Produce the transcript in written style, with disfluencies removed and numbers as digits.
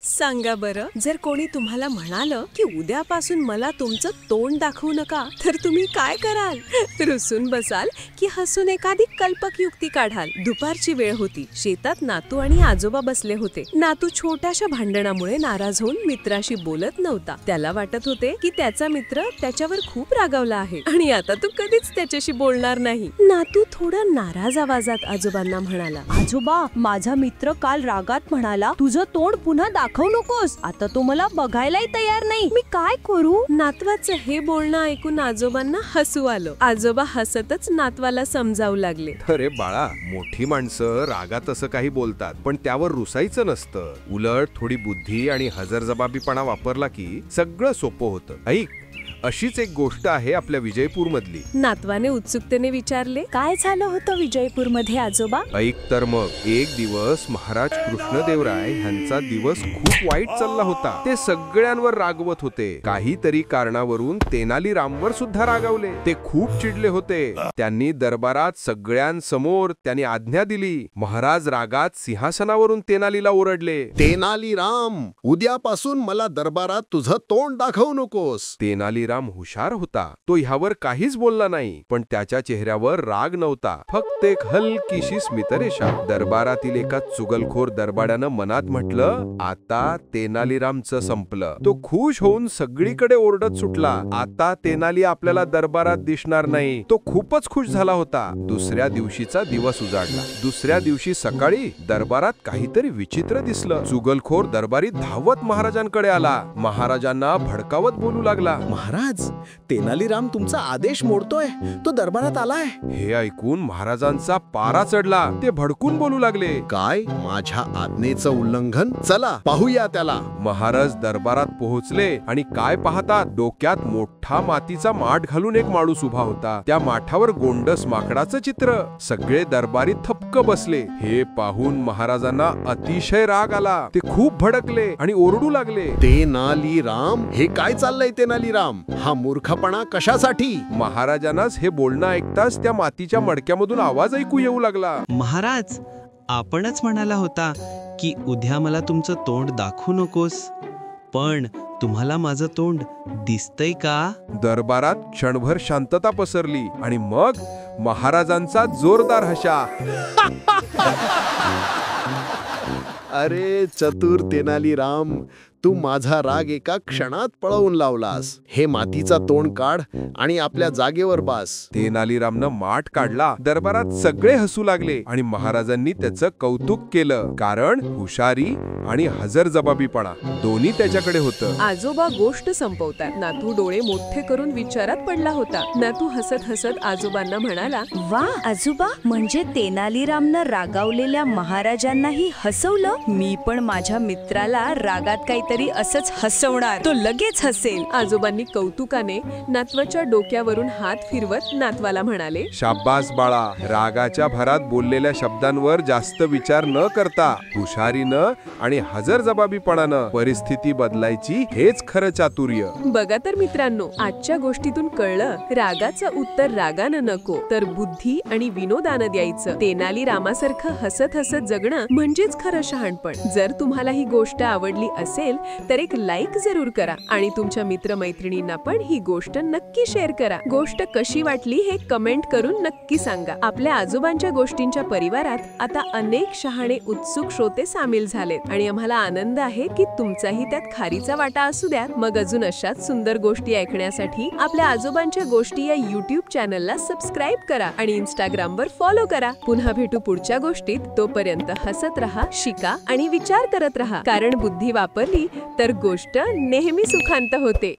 सांगा बरं, जर कोणी तुम्हाला म्हणालं की उद्यापासून मला तुमचं तोंड दाखवू नका, तर तुम्ही काय कराल? रुसून बसाल की हसून एखादी कल्पक युक्ती काढाल? दुपारची वेळ होती. शेतात नातू आणि आजोबा बसले होते. नातू छोट्याशा भांडणामुळे नाराज होऊन मित्राशी बोलत नव्हता. त्याला वाटत होते की त्याचा मित्र त्याच्यावर खूप रागावला आहे आणि आता तो कधीच त्याच्याशी बोलणार नाही. नातू थोडा नाराज आवाजात आजोबांना म्हणाला, आजोबा, माझा मित्र काल रागात म्हणाला, तुझं तोंड पुन्हा दाखवू नकोस. आता तो मला बघायलाही तयार नाही. मी काय करू? नातवाचं हे बोलणं ऐकून आजोबांना हसू आलं. आजोबा हसतच नातवाला समजावू लागले, अरे बाळा, मोठी माणसं रागात असं काही बोलतात, पण त्यावर रुसायचं नसतं. उलट थोडी बुद्धी आणि हजरजबाबीपणा वापरला की सगळं सोपं होतं. ऐक, अशीच एक गोष्ट आहे आपल्या विजयपूर मधली. नातवाने उत्सुकतेने विचारले, काय झालं होतं विजयपूर मध्ये आजोबा? ऐक तर मग. एक दिवस महाराज कृष्णदेवराय ह्यांचा दिवस खूप वाईट चालला होता. ते सगळ्यांवर रागवत होते. काहीतरी कारणावरून तेनालीरामवर सुद्धा रागावले. ते खूप चिडले होते. त्यांनी दरबारात सगळ्यांसमोर त्यांनी आज्ञा दिली. महाराज रागात सिंहासनावरून तेनालीला ओरडले, तेनालीराम, उद्यापासून मला दरबारात तुझं तोंड दाखवू नकोस. तेनालीराम हुशार होता. तो ह्यावर काहीच बोलला नाही, पण त्याच्या चेहऱ्यावर राग नव्हता, फक्त एक हलकीशी स्मितरेषा. दरबारातील एका चुगलखोर दरबारानं मनात म्हटलं, आता तेनालीरामचं संपलं. तो खुश होऊन सगळीकडे ओरडत सुटला, आता तेनाली आपल्याला दरबारात दिसणार नाही. तो खूपच खुश झाला होता. दुसऱ्या दिवशीचा दिवस उजाडला. दुसऱ्या दिवशी सकाळी दरबारात काहीतरी विचित्र दिसलं. चुगलखोर दरबारी धावत महाराजांकडे आला. महाराजांना भडकावत बोलू लागला, महाराज, तेनालीराम तुमचा आदेश मोडतोय. तो दरबारात आलाय. हे ऐकून महाराजांचा पारा चढला. ते भडकून बोलू लागले, काय? माझ्या आज्ञेचं उल्लंघन? चला पाहूया त्याला. महाराज दरबारात पोहोचले आणि काय पाहतात, डोक्यात मोठा मातीचा माठ घालून एक माणूस उभा होता. त्या माठावर गोंडस माकडाचं चित्र. सगळे दरबारी थपक बसले. हे पाहून महाराजांना अतिशय राग आला. ते खूप भडकले आणि ओरडू लागले, तेनालीराम, हे काय चाललंय तेनालीराम? हा मूर्खपणा कशासाठी? महाराजांनाच हे बोलणं ऐकताच त्या मातीच्या मडक्यामधून आवाज ऐकू येऊ लागला, महाराज, आपणच म्हणाला होता की उद्या मला तुमचं तोंड दाखवू नकोस, पण तुम्हाला माझं तोंड दिसतंय का? दरबारात क्षणभर शांतता पसरली आणि मग महाराजांचा जोरदार हशा. अरे चतुर तेनालीराम, तू माझा राग एका क्षणात पळवून लावलास. हे मातीचा तोंड काढ आणि आपल्या जागेवर बस. तेनालीरामनं माठ काढला. दरबारात सगळे हसू लागले आणि महाराजांनी त्याचं कौतुक केलं, कारण हुशारी आणि हजरजबाबीपणा दोन्ही त्याच्याकडे होतं. आजोबा गोष्ट संपवतात. नातू डोळे मोठे करून विचारात पडला होता. नातू हसत हसत आजोबांना म्हणाला, वा आजोबा, म्हणजे तेनालीरामनं रागावलेल्या महाराजांनाही हसवलं. मी पण माझ्या मित्राला रागात काहीतरी असंच हसवणार. तो लगेच हसेल. आजोबांनी कौतुकाने नातवाच्या डोक्यावरून हात फिरवत नातवाला म्हणाले, शाब्बास बाळा, रागाच्या भरात बोललेल्या शब्दांवर जास्त विचार न करता हुशारीनं आणि हजरजबाबीपणानं परिस्थिती बदलायची, हेच खरं चातुर्य. बघा तर मित्रांनो, आजच्या गोष्टीतून कळलं, रागाचं उत्तर रागानं नको, तर बुद्धी आणि विनोदानं द्यायचं. तेनालीरामासारखं हसत हसत जगणं म्हणजेच खरं शहाणपण. जर तुम्हाला ही गोष्ट आवडली असेल तर एक लाईक जरूर करा आणि तुमच्या मित्रमैत्रिणींना पण ही गोष्ट नक्की शेअर करा. गोष्ट कशी वाटली हे कमेंट करून नक्की सांगा. आपल्या आजोबांच्या गोष्टींच्या परिवारात आता अनेक शहाणे उत्सुक श्रोते सामील झालेत आणि आम्हाला आनंद आहे की तुमचाही त्यात खारीचा वाटा असू द्या. मग अजून अशाच सुंदर गोष्टी ऐकण्यासाठी आपल्या आजोबांच्या गोष्टी या YouTube चॅनलला सबस्क्राईब करा आणि Instagramवर फॉलो करा. पुन्हा भेटू पुढच्या गोष्टीत. तोपर्यंत हसत रहा, शिका आणि विचार करत रहा, कारण बुद्धी वापरली तर गोष्ट नेहमी सुखांत होते.